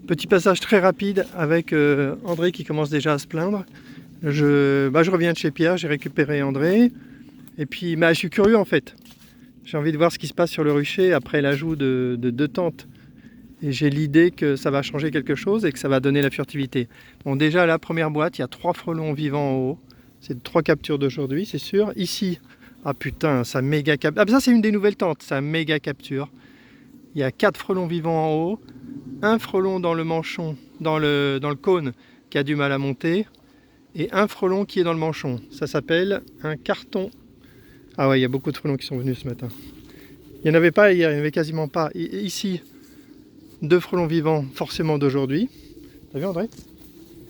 Petit passage très rapide avec André qui commence déjà à se plaindre. Je reviens de chez Pierre, j'ai récupéré André. Et puis je suis curieux en fait. J'ai envie de voir ce qui se passe sur le rucher après l'ajout de 2 tentes. Et j'ai l'idée que ça va changer quelque chose et que ça va donner la furtivité. Bon, déjà la première boîte, il y a 3 frelons vivants en haut. C'est 3 captures d'aujourd'hui, c'est sûr. Ici, ah putain, ça méga capture. Ah, ça c'est une des nouvelles tentes, ça méga capture. Il y a 4 frelons vivants en haut. Un frelon dans le manchon, dans le cône, qui a du mal à monter, et un frelon qui est dans le manchon. Ça s'appelle un carton. Ah ouais, il y a beaucoup de frelons qui sont venus ce matin. Il n'y en avait pas hier, il n'y en avait quasiment pas. Et ici, 2 frelons vivants, forcément d'aujourd'hui. T'as vu André?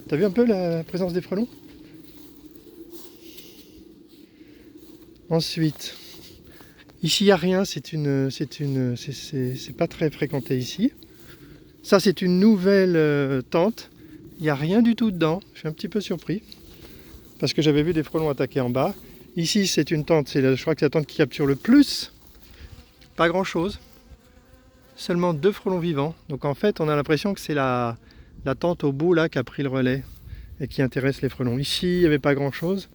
T'as vu un peu la présence des frelons? Ensuite, ici il n'y a rien, c'est pas très fréquenté ici. Ça c'est une nouvelle tente. Il n'y a rien du tout dedans. Je suis un petit peu surpris. Parce que j'avais vu des frelons attaquer en bas. Ici c'est une tente, je crois que c'est la tente qui capture le plus. Pas grand chose. Seulement 2 frelons vivants. Donc en fait on a l'impression que c'est la tente au bout là qui a pris le relais. Et qui intéresse les frelons. Ici il n'y avait pas grand chose.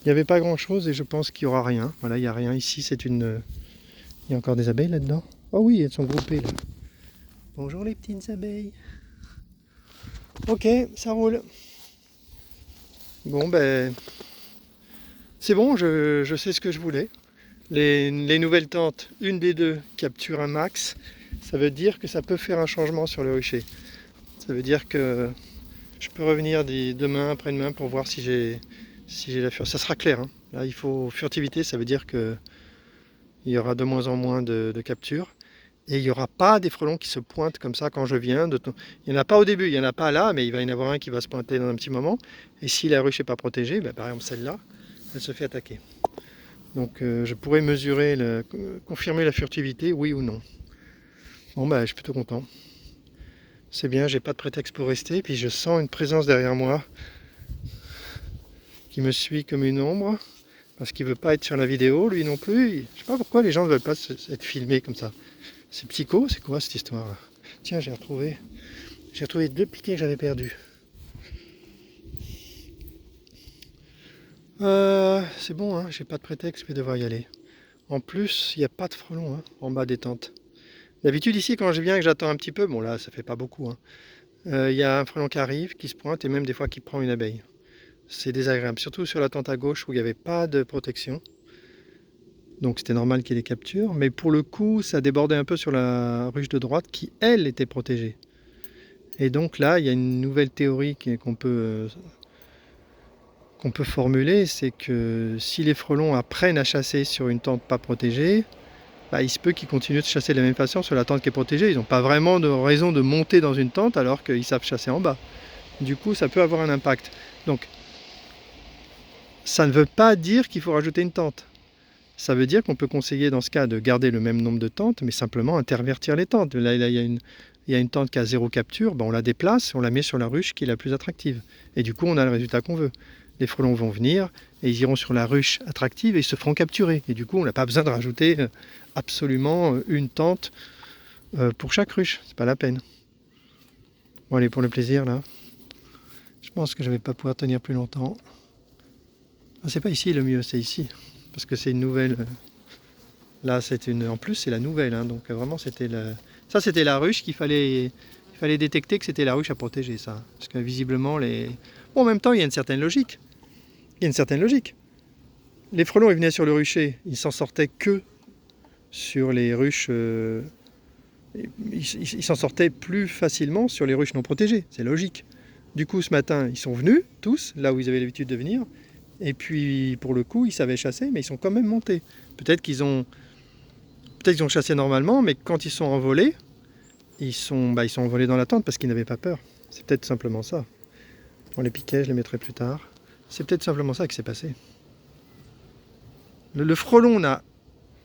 Il n'y avait pas grand chose et je pense qu'il n'y aura rien. Voilà, il n'y a rien. Ici c'est une... Il y a encore des abeilles là-dedans. Oh oui, elles sont groupées là. Bonjour les petites abeilles. Ok, ça roule. Bon ben, c'est bon, je sais ce que je voulais. Les nouvelles tentes, une des deux capture un max. Ça veut dire que ça peut faire un changement sur le rucher. Ça veut dire que je peux revenir demain, après-demain pour voir si j'ai la furtivité. Ça sera clair. Hein. Là, il faut furtivité, ça veut dire que il y aura de moins en moins de captures. Et il n'y aura pas des frelons qui se pointent comme ça quand je viens. Il n'y en a pas au début, il n'y en a pas là, mais il va y en avoir un qui va se pointer dans un petit moment. Et si la ruche n'est pas protégée, ben, par exemple celle-là, elle se fait attaquer. Donc je pourrais mesurer, confirmer la furtivité, oui ou non. Bon ben je suis plutôt content. C'est bien, j'ai pas de prétexte pour rester. Puis je sens une présence derrière moi qui me suit comme une ombre. Parce qu'il ne veut pas être sur la vidéo, lui non plus. Je sais pas pourquoi les gens ne veulent pas être filmés comme ça. C'est psycho, c'est quoi cette histoire? Tiens, j'ai retrouvé 2 piquets que j'avais perdus. C'est bon, hein, j'ai pas de prétexte, je vais devoir y aller. En plus, il n'y a pas de frelons hein, en bas des tentes. D'habitude ici, quand je viens et que j'attends un petit peu, bon là, ça fait pas beaucoup. Il y a un frelon qui arrive, qui se pointe et même des fois qui prend une abeille. C'est désagréable, surtout sur la tente à gauche où il n'y avait pas de protection. Donc c'était normal qu'il y ait des captures, mais pour le coup, ça débordait un peu sur la ruche de droite qui, elle, était protégée. Et donc là, il y a une nouvelle théorie qu'on peut formuler, c'est que si les frelons apprennent à chasser sur une tente pas protégée, bah, il se peut qu'ils continuent de chasser de la même façon sur la tente qui est protégée. Ils n'ont pas vraiment de raison de monter dans une tente alors qu'ils savent chasser en bas. Du coup, ça peut avoir un impact. Donc, ça ne veut pas dire qu'il faut rajouter une tente. Ça veut dire qu'on peut conseiller dans ce cas de garder le même nombre de tentes, mais simplement intervertir les tentes. Là, il y a une tente qui a 0 capture, ben on la déplace, on la met sur la ruche qui est la plus attractive. Et du coup, on a le résultat qu'on veut. Les frelons vont venir et ils iront sur la ruche attractive et ils se feront capturer. Et du coup, on n'a pas besoin de rajouter absolument une tente pour chaque ruche. C'est pas la peine. Bon, allez, pour le plaisir, là. Je pense que je ne vais pas pouvoir tenir plus longtemps. Ah, c'est pas ici le mieux, c'est ici. Parce que c'est une nouvelle... Là, c'est une... En plus, c'est la nouvelle. Hein, donc vraiment, c'était la... Ça, c'était la ruche qu'il fallait détecter que c'était la ruche à protéger, ça. Parce que visiblement, les... Bon, en même temps, il y a une certaine logique. Il y a une certaine logique. Les frelons, ils venaient sur le rucher. Ils s'en sortaient que sur les ruches... Ils s'en sortaient plus facilement sur les ruches non protégées. C'est logique. Du coup, ce matin, ils sont venus, tous, là où ils avaient l'habitude de venir. Et puis, pour le coup, ils savaient chasser, mais ils sont quand même montés. Peut-être qu'ils ont chassé normalement, mais quand ils sont envolés, ils sont envolés dans la tente parce qu'ils n'avaient pas peur. C'est peut-être simplement ça. Bon, les piquets, je les mettrai plus tard. C'est peut-être simplement ça qui s'est passé. Le frelon n'a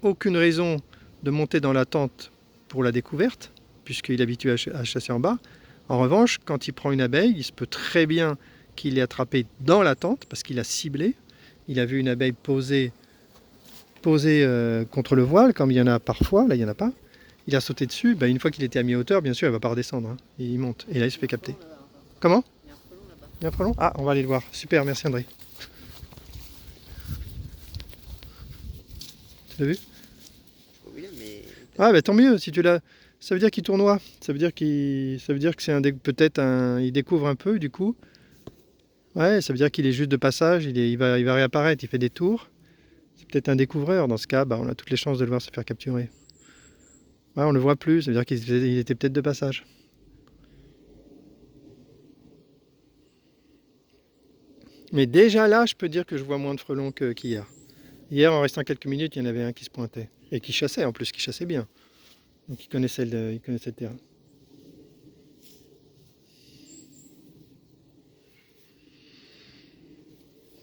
aucune raison de monter dans la tente pour la découverte, puisqu'il est habitué à chasser en bas. En revanche, quand il prend une abeille, il se peut très bien qu'il l'ait attrapée dans la tente, parce qu'il a ciblé. Il a vu une abeille posée contre le voile, comme il y en a parfois, là il n'y en a pas. il a sauté dessus, bah, une fois qu'il était à mi-hauteur, bien sûr, il ne va pas redescendre. Hein. Il monte. Et là, il se fait capter. Comment? Il y a un frelon? Ah, on va aller le voir. Super, merci André. Tu l'as vu? Oui, mais... Ah, bah tant mieux, si tu l'as. Ça veut dire qu'il tournoie. Ça veut dire que c'est peut-être il découvre un peu, du coup. Ouais, ça veut dire qu'il est juste de passage, il va réapparaître, il fait des tours. C'est peut-être un découvreur. Dans ce cas, bah, on a toutes les chances de le voir se faire capturer. Ouais, on le voit plus, ça veut dire qu'il était peut-être de passage. Mais déjà là, je peux dire que je vois moins de frelons qu'hier. Hier, en restant quelques minutes, il y en avait un qui se pointait. Et qui chassait en plus, qui chassait bien. Donc il connaissait le terrain.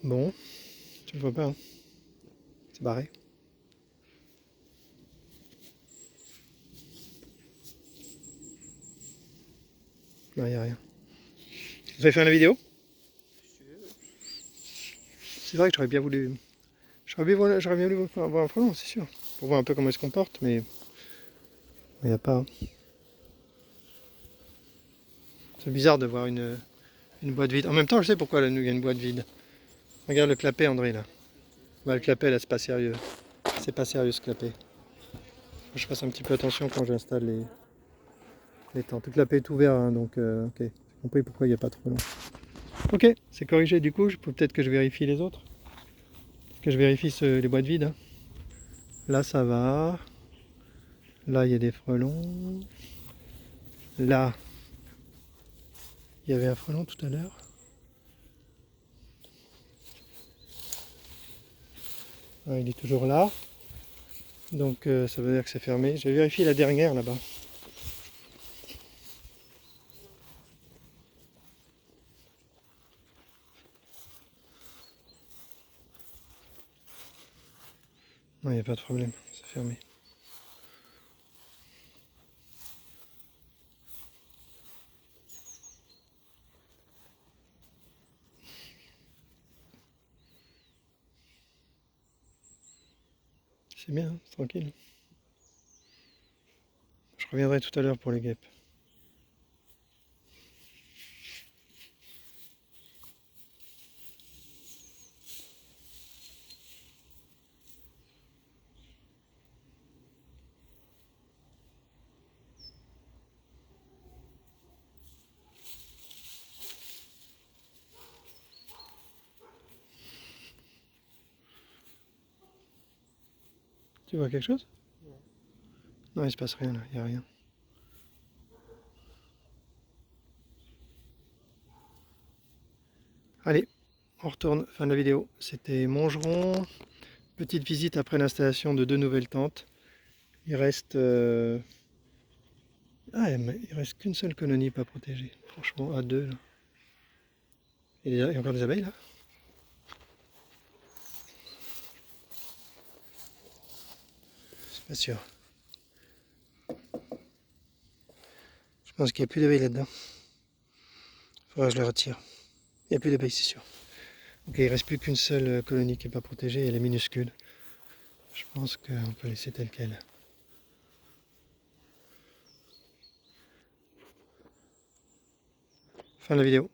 Bon, tu le vois pas, hein? C'est barré. Non, il n'y a rien. Vous avez fait la vidéo? C'est vrai que j'aurais bien voulu voir un frelon, c'est sûr. Pour voir un peu comment il se comporte, mais il n'y a pas. C'est bizarre de voir une boîte vide. En même temps, je sais pourquoi il y a une boîte vide. Regarde le clapet, André, là. Bah, le clapet, là, c'est pas sérieux. C'est pas sérieux, ce clapet. Faut que je fasse un petit peu attention quand j'installe les tentes. Le clapet est ouvert, hein, donc ok. J'ai compris pourquoi il n'y a pas de frelon. Ok, c'est corrigé du coup. Peut-être que je vérifie les autres. Que je vérifie les boîtes vides. Hein. Là, ça va. Là, il y a des frelons. Là, il y avait un frelon tout à l'heure. Ah, il est toujours là. Donc ça veut dire que c'est fermé. Je vais vérifier la dernière là-bas. Non, il n'y a pas de problème. C'est fermé. C'est bien, hein, c'est tranquille. Je reviendrai tout à l'heure pour les guêpes. Tu vois quelque chose? Non, il se passe rien là, il n'y a rien. Allez, on retourne, fin de la vidéo. C'était Mongeron. Petite visite après l'installation de 2 nouvelles tentes. Il reste... Ah, il reste qu'une seule colonie pas protégée. Franchement, à 2 là. Il y a encore des abeilles là? C'est pas sûr. Je pense qu'il n'y a plus d'abeilles là-dedans. Faudra que je les retire. Il n'y a plus d'abeilles, c'est sûr. Ok, il ne reste plus qu'une seule colonie qui n'est pas protégée, elle est minuscule. Je pense qu'on peut laisser telle qu'elle. Fin de la vidéo.